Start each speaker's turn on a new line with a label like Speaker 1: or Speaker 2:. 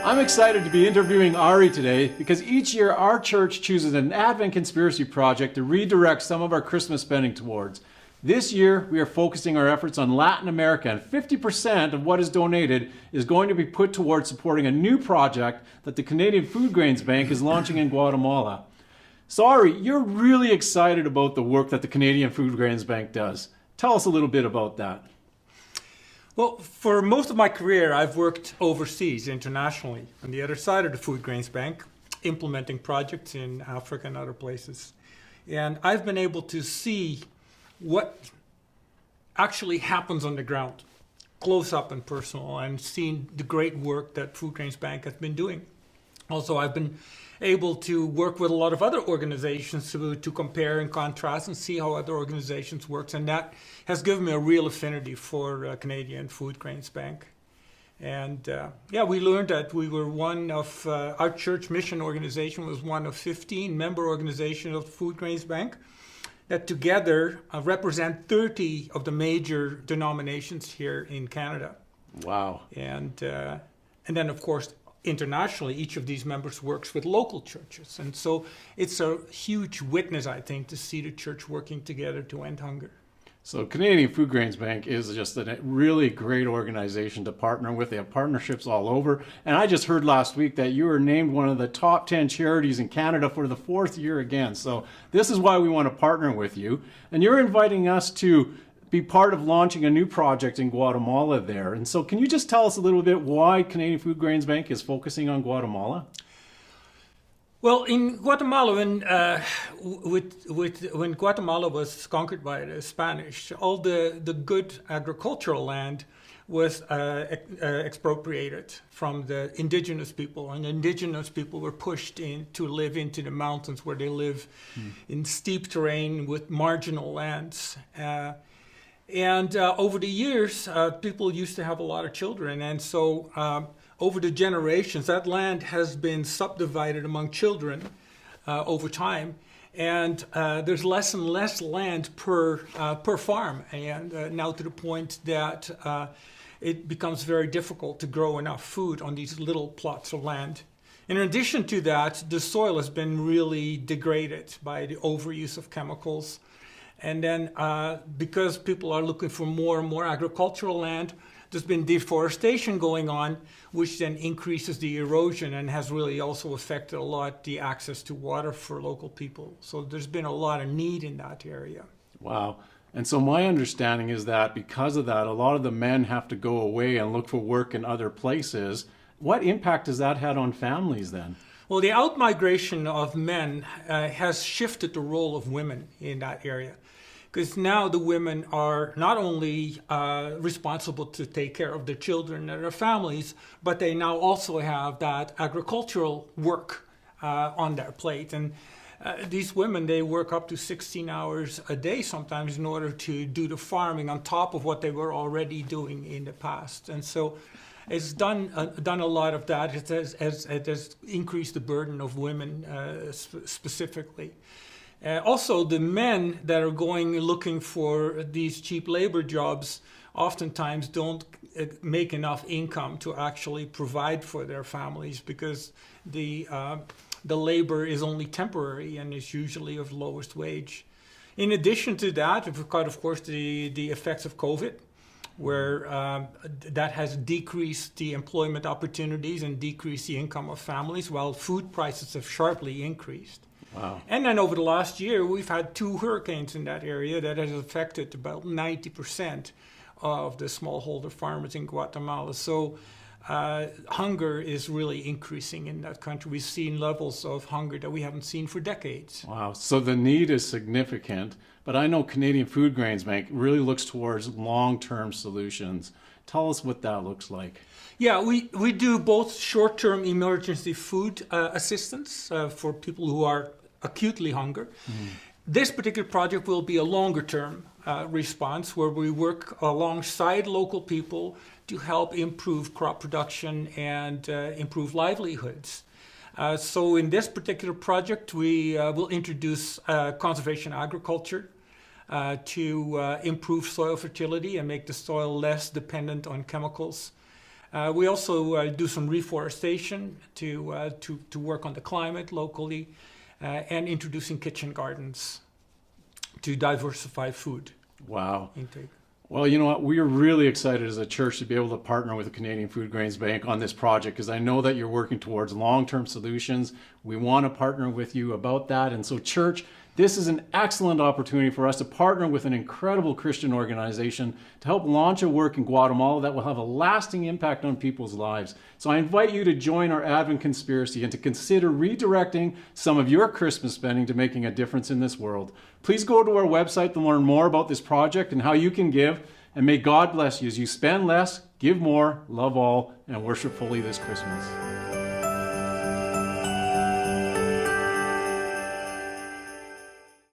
Speaker 1: I'm excited to be interviewing Ari today because each year our church chooses an Advent conspiracy project to redirect some of our Christmas spending towards. This year we are focusing our efforts on Latin America, and 50% of what is donated is going to be put towards supporting a new project that the Canadian Food Grains Bank is launching in Guatemala. So Ari, you're really excited about the work that the Canadian Food Grains Bank does. Tell us a little bit about that.
Speaker 2: Well, for most of my career, I've worked overseas, internationally, on the other side of the Food Grains Bank, implementing projects in Africa and other places. And I've been able to see what actually happens on the ground, close up and personal, and seen the great work that Food Grains Bank has been doing. Also, I've been able to work with a lot of other organizations to compare and contrast and see how other organizations work, and that has given me a real affinity for Canadian Food Grains Bank. And we learned that we were one of, our church mission organization was one of 15 member organizations of the Food Grains Bank that together represent 30 of the major denominations here in Canada.
Speaker 1: Wow.
Speaker 2: And then, of course, internationally, each of these members works with local churches. And so it's a huge witness, I think, to see the church working together to end hunger.
Speaker 1: So Canadian Food Grains Bank is just a really great organization to partner with. They have partnerships all over. And I just heard last week that you were named one of the top 10 charities in Canada for the 4th year again. So this is why we want to partner with you. And you're inviting us to be part of launching a new project in Guatemala there. And so can you just tell us a little bit why Canadian Food Grains Bank is focusing on Guatemala?
Speaker 2: Well, in Guatemala, when Guatemala was conquered by the Spanish, all the good agricultural land was expropriated from the indigenous people, and the indigenous people were pushed in to live into the mountains where they live in steep terrain with marginal lands. And over the years, people used to have a lot of children, and so over the generations, that land has been subdivided among children over time, and there's less and less land per farm, and now to the point that it becomes very difficult to grow enough food on these little plots of land. In addition to that, the soil has been really degraded by the overuse of chemicals. And then because people are looking for more and more agricultural land, there's been deforestation going on, which then increases the erosion and has really also affected a lot the access to water for local people. So there's been a lot of need in that area.
Speaker 1: Wow. And so my understanding is that because of that, a lot of the men have to go away and look for work in other places. What impact has that had on families then?
Speaker 2: Well, the outmigration of men has shifted the role of women in that area. Because now the women are not only responsible to take care of their children and their families, but they now also have that agricultural work on their plate. And these women, they work up to 16 hours a day sometimes in order to do the farming on top of what they were already doing in the past. And so it's done a lot of that. It has increased the burden of women specifically. Also, the men that are going looking for these cheap labor jobs oftentimes don't make enough income to actually provide for their families because the labor is only temporary and is usually of lowest wage. In addition to that, we've got, of course, the effects of COVID, where that has decreased the employment opportunities and decreased the income of families, while food prices have sharply increased.
Speaker 1: Wow.
Speaker 2: And then over the last year, we've had 2 hurricanes in that area that has affected about 90% of the smallholder farmers in Guatemala. So hunger is really increasing in that country. We've seen levels of hunger that we haven't seen for decades.
Speaker 1: Wow. So the need is significant, but I know Canadian Food Grains Bank really looks towards long-term solutions. Tell us what that looks like.
Speaker 2: Yeah, we do both short-term emergency food assistance for people who are acutely hunger. This particular project will be a longer-term response where we work alongside local people to help improve crop production and improve livelihoods. So in this particular project, we will introduce conservation agriculture to improve soil fertility and make the soil less dependent on chemicals. We also do some reforestation to work on the climate locally, and introducing kitchen gardens to diversify food
Speaker 1: Wow.
Speaker 2: intake.
Speaker 1: Well, you know what? We are really excited as a church to be able to partner with the Canadian Food Grains Bank on this project because I know that you're working towards long-term solutions. We want to partner with you about that. And so, church, this is an excellent opportunity for us to partner with an incredible Christian organization to help launch a work in Guatemala that will have a lasting impact on people's lives. So I invite you to join our Advent conspiracy and to consider redirecting some of your Christmas spending to making a difference in this world. Please go to our website to learn more about this project and how you can give. And may God bless you as you spend less, give more, love all, and worship fully this Christmas.